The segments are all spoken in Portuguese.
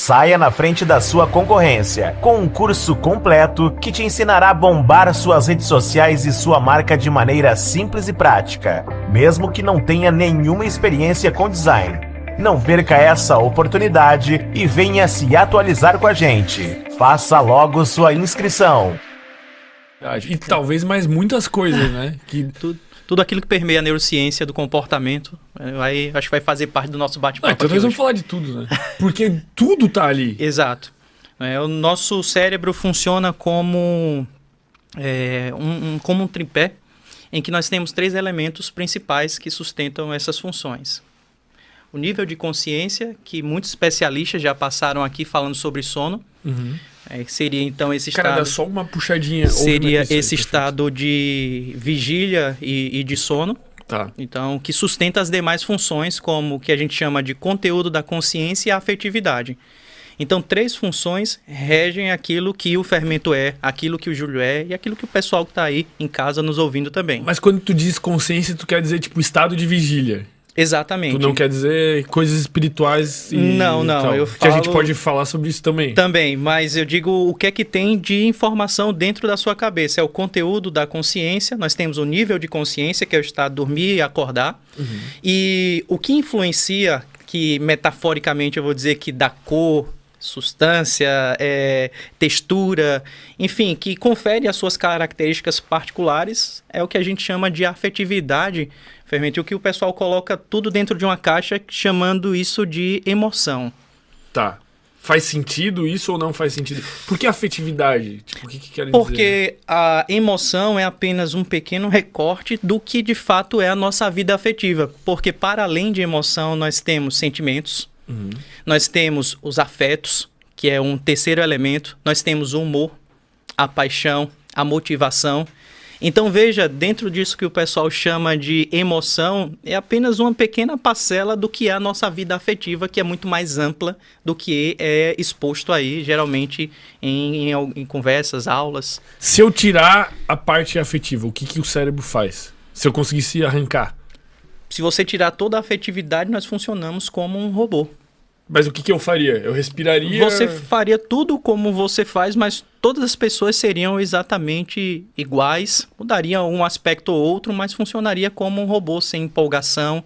Saia na frente da sua concorrência com um curso completo que te ensinará a bombar suas redes sociais e sua marca de maneira simples e prática, mesmo que não tenha nenhuma experiência com design. Não perca essa oportunidade e venha se atualizar com a gente. Faça logo sua inscrição. E talvez mais muitas coisas, né? Tudo aquilo que permeia a neurociência do comportamento, acho que vai fazer parte do nosso bate-papo. Então nós vamos falar de tudo, né? Porque tudo tá ali. Exato. O nosso cérebro funciona como um tripé, em que nós temos 3 elementos principais que sustentam essas funções. O nível de consciência, que muitos especialistas já passaram aqui falando sobre sono. Uhum. Seria então esse estado... Cara, dá só uma puxadinha. Seria esse estado de vigília e de sono. Tá. Então, que sustenta as demais funções, como o que a gente chama de conteúdo da consciência e a afetividade. Então, 3 funções regem aquilo que o Fermento é, aquilo que o Júlio é e aquilo que o pessoal que está aí em casa nos ouvindo também. Mas quando tu diz consciência, tu quer dizer tipo estado de vigília? Exatamente. Tu não quer dizer coisas espirituais e Não, eu falo... Que a gente pode falar sobre isso também. Também, mas eu digo o que é que tem de informação dentro da sua cabeça. É o conteúdo da consciência, nós temos o nível de consciência, que é o estado de dormir e acordar. Uhum. E o que influencia, que metaforicamente eu vou dizer que dá cor, substância, textura, enfim, que confere as suas características particulares, é o que a gente chama de afetividade, Fermento, o que o pessoal coloca tudo dentro de uma caixa, chamando isso de emoção. Tá. Faz sentido isso ou não faz sentido? Por que afetividade? Tipo, o que quer dizer? Porque a emoção é apenas um pequeno recorte do que de fato é a nossa vida afetiva. Porque para além de emoção, nós temos sentimentos, nós temos os afetos, que é um terceiro elemento, nós temos o humor, a paixão, a motivação. Então veja, dentro disso que o pessoal chama de emoção, é apenas uma pequena parcela do que é a nossa vida afetiva, que é muito mais ampla do que é exposto aí, geralmente, em conversas, aulas. Se eu tirar a parte afetiva, o que o cérebro faz? Se eu conseguisse arrancar? Se você tirar toda a afetividade, nós funcionamos como um robô. Mas o que eu faria? Eu respiraria... Você faria tudo como você faz, mas todas as pessoas seriam exatamente iguais. Mudaria um aspecto ou outro, mas funcionaria como um robô, sem empolgação,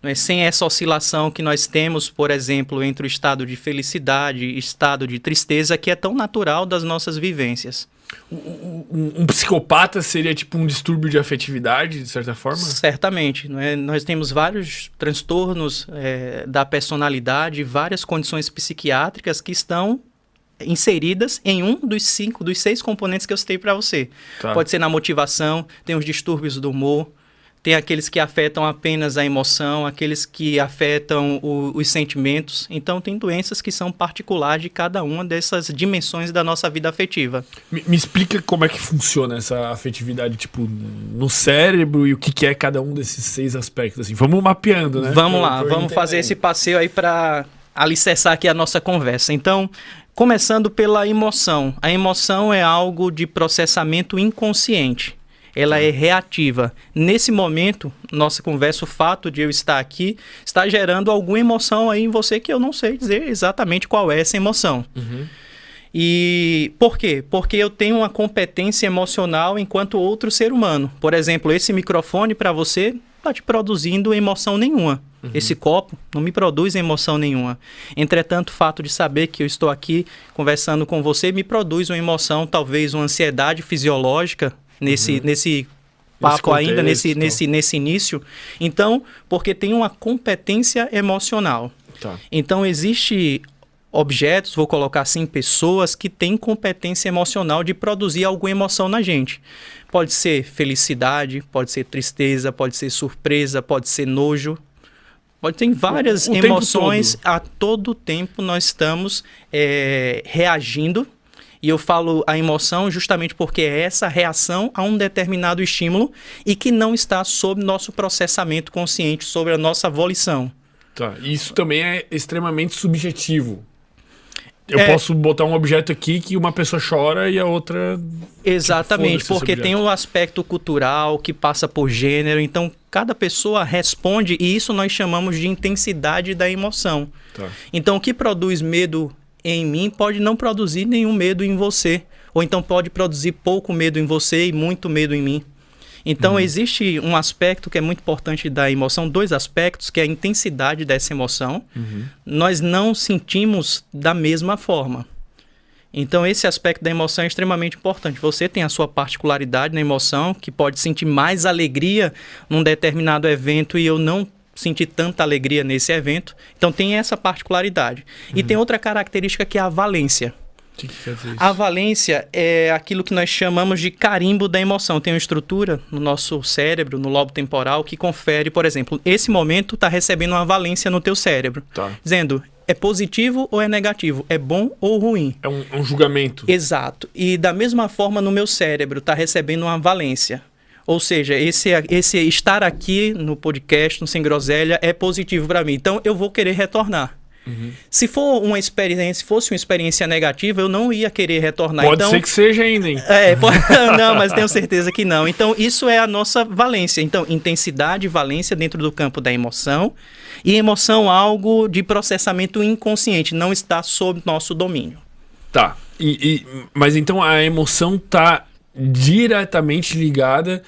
não é? Sem essa oscilação que nós temos, por exemplo, entre o estado de felicidade e estado de tristeza, que é tão natural das nossas vivências. Um psicopata seria tipo um distúrbio de afetividade, de certa forma? Certamente. Não é? Nós temos vários transtornos da personalidade, várias condições psiquiátricas que estão inseridas em um dos 6 componentes que eu citei para você. Tá. Pode ser na motivação, tem os distúrbios do humor, tem aqueles que afetam apenas a emoção, aqueles que afetam os sentimentos. Então, tem doenças que são particulares de cada uma dessas dimensões da nossa vida afetiva. Me explica como é que funciona essa afetividade, tipo, no cérebro e o que é cada um desses 6 aspectos. Assim. Vamos mapeando, né? Vamos lá, vamos fazer esse passeio aí para alicerçar aqui a nossa conversa. Então, começando pela emoção. A emoção é algo de processamento inconsciente. Ela é reativa. Nesse momento, nossa conversa, o fato de eu estar aqui, está gerando alguma emoção aí em você que eu não sei dizer exatamente qual é essa emoção. Uhum. E por quê? Porque eu tenho uma competência emocional enquanto outro ser humano. Por exemplo, esse microfone para você não está te produzindo emoção nenhuma. Uhum. Esse copo não me produz emoção nenhuma. Entretanto, o fato de saber que eu estou aqui conversando com você me produz uma emoção, talvez uma ansiedade fisiológica, nesse papo ainda, nesse início. Então, porque tem uma competência emocional. Tá. Então, existe objetos, vou colocar assim, pessoas que têm competência emocional de produzir alguma emoção na gente. Pode ser felicidade, pode ser tristeza, pode ser surpresa, pode ser nojo. Pode ter várias emoções. A todo tempo nós estamos reagindo. E eu falo a emoção justamente porque é essa reação a um determinado estímulo e que não está sob nosso processamento consciente, sobre a nossa volição. Tá. Isso também é extremamente subjetivo. Eu posso botar um objeto aqui que uma pessoa chora e a outra... Exatamente, porque tem um aspecto cultural que passa por gênero. Então, cada pessoa responde e isso nós chamamos de intensidade da emoção. Tá. Então, o que produz medo em mim pode não produzir nenhum medo em você. Ou então pode produzir pouco medo em você e muito medo em mim. Então, existe um aspecto que é muito importante da emoção, 2 aspectos, que é a intensidade dessa emoção. Nós não sentimos da mesma forma. Então, esse aspecto da emoção é extremamente importante. Você tem a sua particularidade na emoção, que pode sentir mais alegria num determinado evento e eu não sentir tanta alegria nesse evento. Então, tem essa particularidade. E tem outra característica que é a valência. O que quer dizer isso? A valência é aquilo que nós chamamos de carimbo da emoção. Tem uma estrutura no nosso cérebro, no lobo temporal, que confere, por exemplo, esse momento está recebendo uma valência no teu cérebro, dizendo é positivo ou é negativo, é bom ou ruim. É um julgamento. Exato. E da mesma forma no meu cérebro está recebendo uma valência. Ou seja, esse estar aqui no podcast, no Sem Groselha, é positivo para mim. Então eu vou querer retornar. Se fosse uma experiência negativa, eu não ia querer retornar. Pode ser que seja ainda, hein? Não, mas tenho certeza que não. Então, isso é a nossa valência. Então, intensidade e valência dentro do campo da emoção. E emoção, algo de processamento inconsciente, não está sob nosso domínio. Tá. Mas então a emoção está diretamente ligada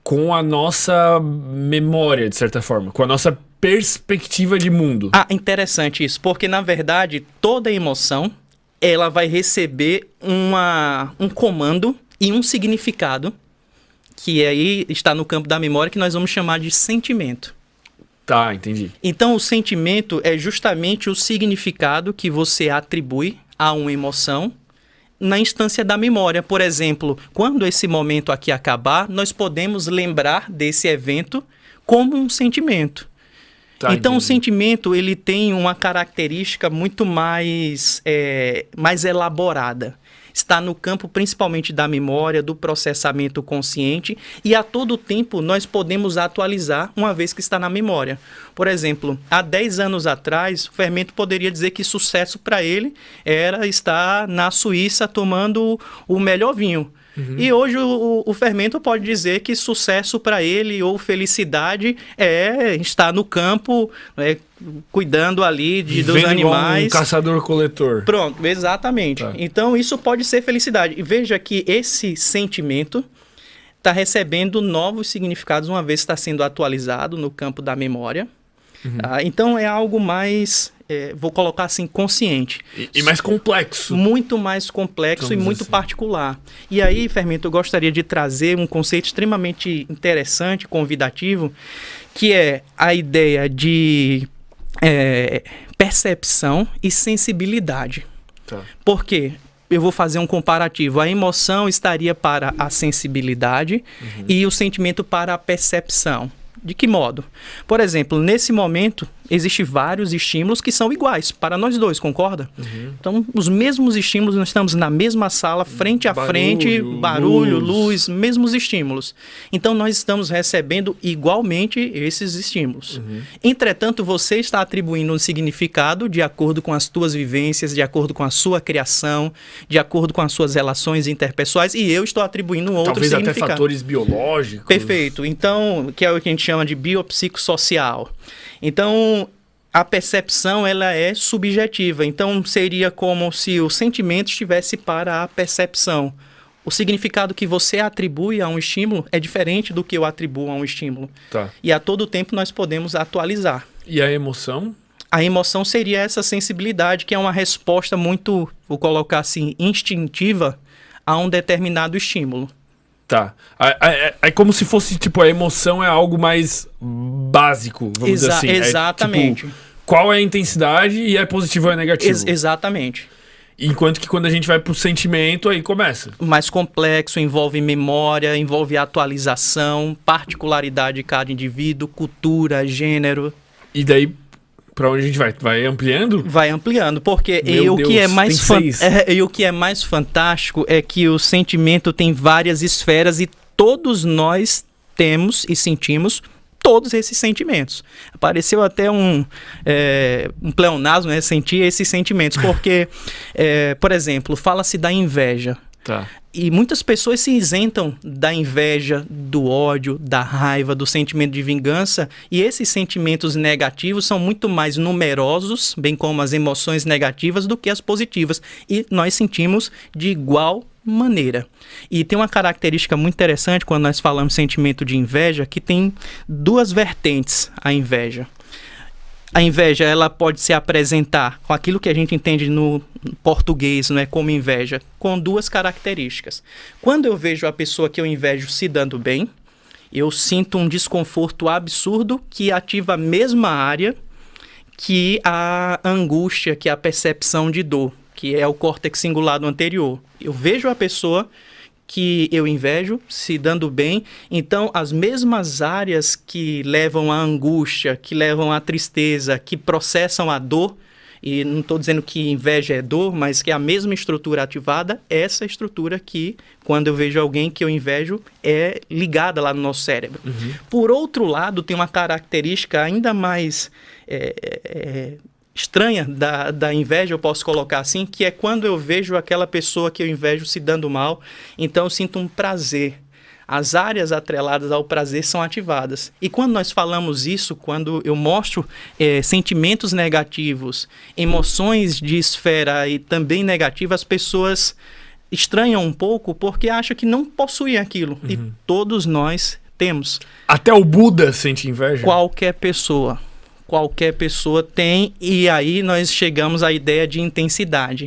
com a nossa memória, de certa forma, com a nossa perspectiva de mundo. Interessante isso, porque na verdade toda emoção ela vai receber um comando e um significado que aí está no campo da memória, que nós vamos chamar de sentimento. Tá, entendi. Então o sentimento é justamente o significado que você atribui a uma emoção na instância da memória. Por exemplo, quando esse momento aqui acabar, nós podemos lembrar desse evento como um sentimento. Então, o sentimento ele tem uma característica muito mais elaborada. Está no campo principalmente da memória, do processamento consciente, e a todo tempo nós podemos atualizar uma vez que está na memória. Por exemplo, há 10 anos atrás, o Fermento poderia dizer que sucesso para ele era estar na Suíça tomando o melhor vinho. E hoje o Fermento pode dizer que sucesso para ele ou felicidade é estar no campo, cuidando ali dos animais. Um caçador-coletor. Pronto, exatamente. Tá. Então isso pode ser felicidade. E veja que esse sentimento está recebendo novos significados uma vez que está sendo atualizado no campo da memória. Então é algo mais, vou colocar assim, consciente. E mais complexo. Muito mais complexo e muito particular. E aí, Fermento, eu gostaria de trazer um conceito extremamente interessante, convidativo, que é a ideia de percepção e sensibilidade. Tá. Por quê? Eu vou fazer um comparativo. A emoção estaria para a sensibilidade e o sentimento para a percepção. De que modo? Por exemplo, nesse momento, existem vários estímulos que são iguais para nós dois, concorda? Então, os mesmos estímulos, nós estamos na mesma sala, frente a frente, barulho, luz, mesmos estímulos. Então, nós estamos recebendo igualmente esses estímulos. Entretanto, você está atribuindo um significado de acordo com as tuas vivências, de acordo com a sua criação, de acordo com as suas relações interpessoais, e eu estou atribuindo um outro significado. Talvez até fatores biológicos. Perfeito. Então, que é o que a gente chama de biopsicossocial. Então, a percepção ela é subjetiva. Então, seria como se o sentimento estivesse para a percepção. O significado que você atribui a um estímulo é diferente do que eu atribuo a um estímulo. Tá. E a todo tempo nós podemos atualizar. E a emoção? A emoção seria essa sensibilidade, que é uma resposta muito, vou colocar assim, instintiva a um determinado estímulo. Tá. É como se fosse, tipo, a emoção é algo mais básico, vamos dizer assim. Exatamente. Tipo, qual é a intensidade e é positivo ou é negativo. Exatamente. Enquanto que quando a gente vai pro sentimento, aí começa. Mais complexo, envolve memória, envolve atualização, particularidade de cada indivíduo, cultura, gênero. E daí, pra onde a gente vai? Vai ampliando? Vai ampliando, porque o que é mais fantástico é que o sentimento tem várias esferas e todos nós temos e sentimos todos esses sentimentos. Apareceu até um pleonasmo, né? Sentir esses sentimentos, porque, por exemplo, fala-se da inveja. Tá. E muitas pessoas se isentam da inveja, do ódio, da raiva, do sentimento de vingança. E esses sentimentos negativos são muito mais numerosos, bem como as emoções negativas, do que as positivas. E nós sentimos de igual maneira. E tem uma característica muito interessante quando nós falamos sentimento de inveja, que tem duas vertentes a inveja. A inveja, ela pode se apresentar com aquilo que a gente entende no português, né, como inveja, com duas características. Quando eu vejo a pessoa que eu invejo se dando bem, eu sinto um desconforto absurdo que ativa a mesma área que a angústia, que é a percepção de dor, que é o córtex cingulado anterior. Eu vejo a pessoa que eu invejo se dando bem, então as mesmas áreas que levam à angústia, que levam à tristeza, que processam a dor, e não estou dizendo que inveja é dor, mas que é a mesma estrutura ativada, essa estrutura que, quando eu vejo alguém que eu invejo, é ligada lá no nosso cérebro. Uhum. Por outro lado, tem uma característica ainda mais estranha da inveja, eu posso colocar assim, que é quando eu vejo aquela pessoa que eu invejo se dando mal, então eu sinto um prazer. As áreas atreladas ao prazer são ativadas. E quando nós falamos isso, quando eu mostro sentimentos negativos, emoções de esfera e também negativas, as pessoas estranham um pouco porque acham que não possuem aquilo. Uhum. E todos nós temos. Até o Buda sente inveja? Qualquer pessoa tem, e aí nós chegamos à ideia de intensidade.